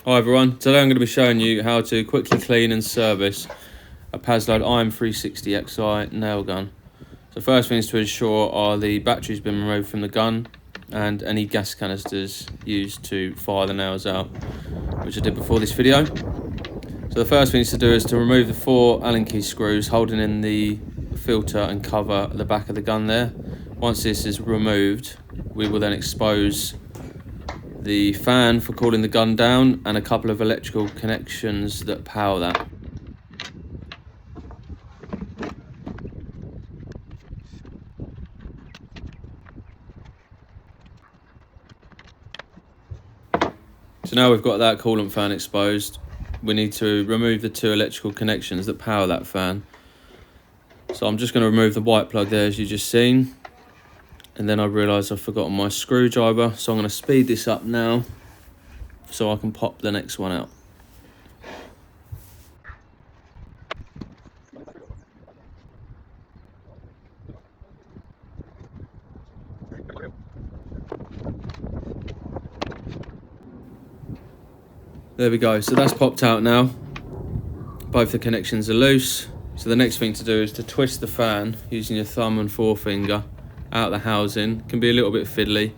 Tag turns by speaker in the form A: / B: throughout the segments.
A: Hi everyone, today I'm going to be showing you how to quickly clean and service a Paslode IM360XI nail gun. So first thing is to ensure the battery's been removed from the gun and any gas canisters used to fire the nails out, which I did before this video. So the first thing to do is to remove the 4 Allen key screws holding in the filter and cover at the back of the gun there. Once this is removed, we will then expose the fan for cooling the gun down and a couple of electrical connections that power that. So now we've got that coolant fan exposed, we need to remove the 2 electrical connections that power that fan. So I'm just going to remove the white plug there, as you just seen, and then I realised I've forgotten my screwdriver, so I'm going to speed this up now so I can pop the next one out. There we go, so that's popped out now. Both the connections are loose. So the next thing to do is to twist the fan using your thumb and forefinger out the housing. It can be a little bit fiddly,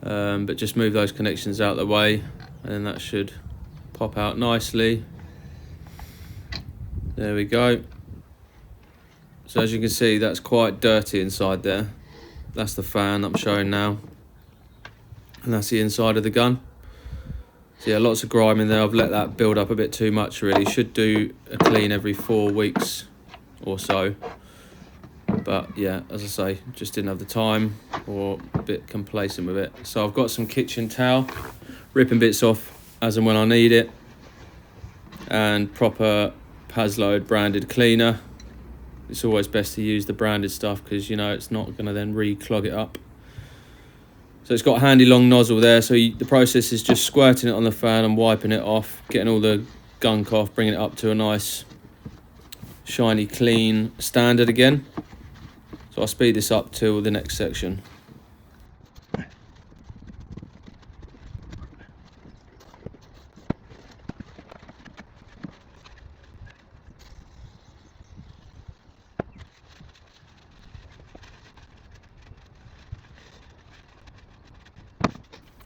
A: but just move those connections out of the way and then that should pop out nicely. There we go. So as you can see, that's quite dirty inside there. That's the fan I'm showing now, and that's the inside of the gun. So yeah, lots of grime in there. I've let that build up a bit too much really. Should do a clean every 4 weeks or so. But yeah, as I say, just didn't have the time or a bit complacent with it. So I've got some kitchen towel, ripping bits off as and when I need it, and proper Paslode branded cleaner. It's always best to use the branded stuff because you know it's not going to then re-clog it up. So it's got a handy long nozzle there, so the process is just squirting it on the fan and wiping it off, getting all the gunk off, bringing it up to a nice shiny clean standard again. So I'll speed this up to the next section.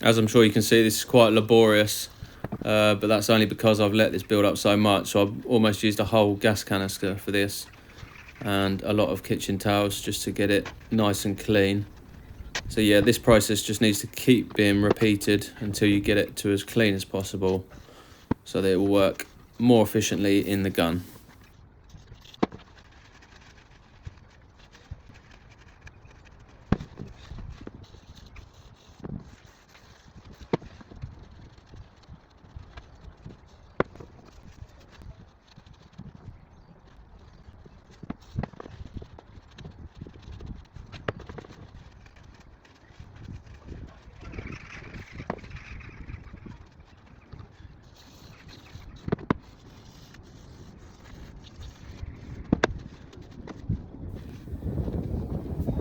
A: As I'm sure you can see, this is quite laborious, but that's only because I've let this build up so much. So I've almost used a whole gas canister for this and a lot of kitchen towels just to get it nice and clean. So yeah, this process just needs to keep being repeated until you get it to as clean as possible so that it will work more efficiently in the gun.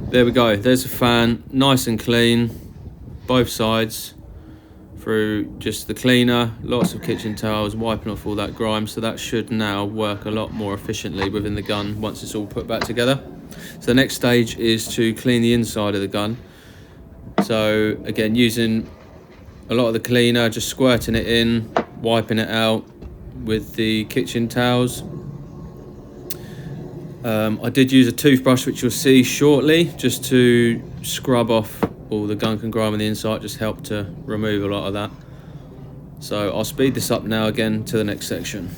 A: There we go, there's the fan, nice and clean, both sides, through just the cleaner, lots of kitchen towels, wiping off all that grime, so that should now work a lot more efficiently within the gun once it's all put back together. So the next stage is to clean the inside of the gun. So again, using a lot of the cleaner, just squirting it in, wiping it out with the kitchen towels. I did use a toothbrush, which you'll see shortly, just to scrub off all the gunk and grime on the inside, just help to remove a lot of that. So I'll speed this up now again to the next section.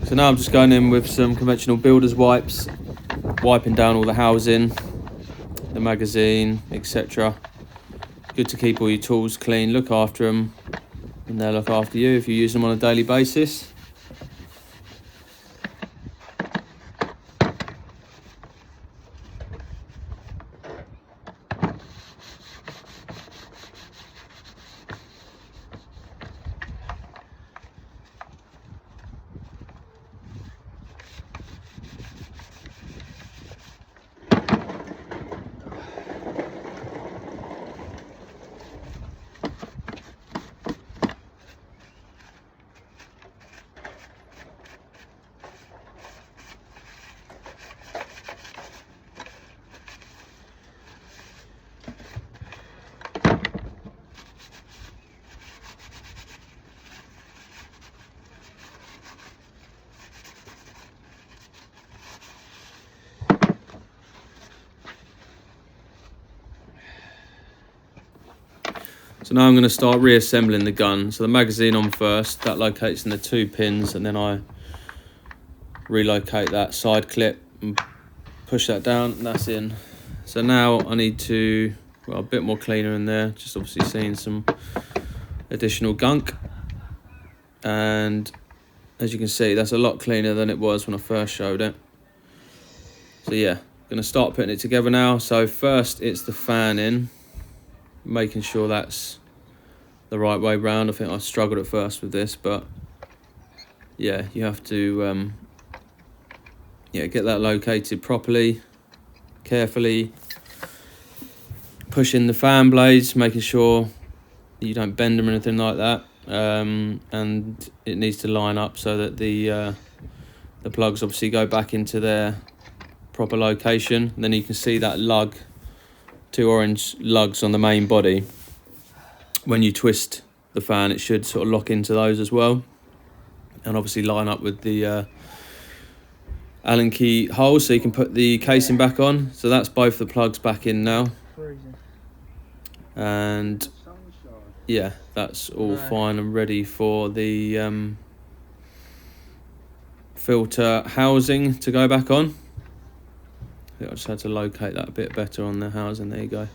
A: So now I'm just going in with some conventional builder's wipes, wiping down all the housing, the magazine, etc. Good to keep all your tools clean, look after them, and they'll look after you if you use them on a daily basis. So now I'm going to start reassembling the gun. So the magazine on first, that locates in the 2 pins, and then I relocate that side clip and push that down, and that's in. So now I need to, well, a bit more cleaner in there, just obviously seeing some additional gunk. And as you can see, that's a lot cleaner than it was when I first showed it. So yeah, going to start putting it together now. So first it's the fan in, making sure that's the right way round. I think I struggled at first with this, but yeah, you have to get that located properly, carefully, pushing the fan blades, making sure you don't bend them or anything like that, and it needs to line up so that the plugs obviously go back into their proper location. And then you can see that lug, 2 orange lugs on the main body. When you twist the fan, it should sort of lock into those as well, and obviously line up with the Allen key holes so you can put the casing back on. So that's both the plugs back in now, and yeah, that's all fine and ready for the filter housing to go back on. I just had to locate that a bit better on the housing. There you go.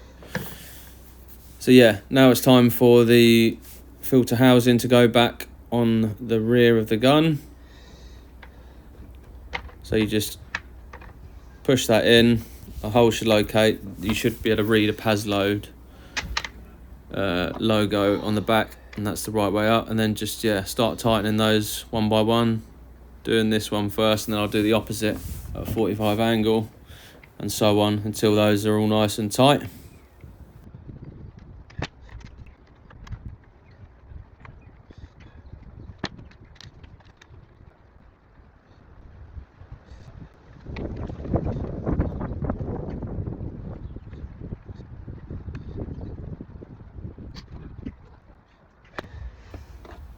A: So yeah, now it's time for the filter housing to go back on the rear of the gun. So you just push that in, a hole should locate, you should be able to read a Paslode logo on the back, and that's the right way up. And then just, yeah, start tightening those one by one, doing this one first, and then I'll do the opposite at a 45 angle, and so on until those are all nice and tight.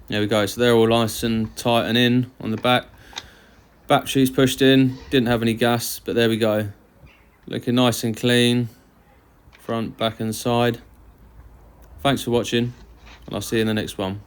A: There we go, so they're all nice and tight and in on the back. Batteries pushed in, didn't have any gas, but there we go. Looking nice and clean, front, back and side. Thanks for watching, and I'll see you in the next one.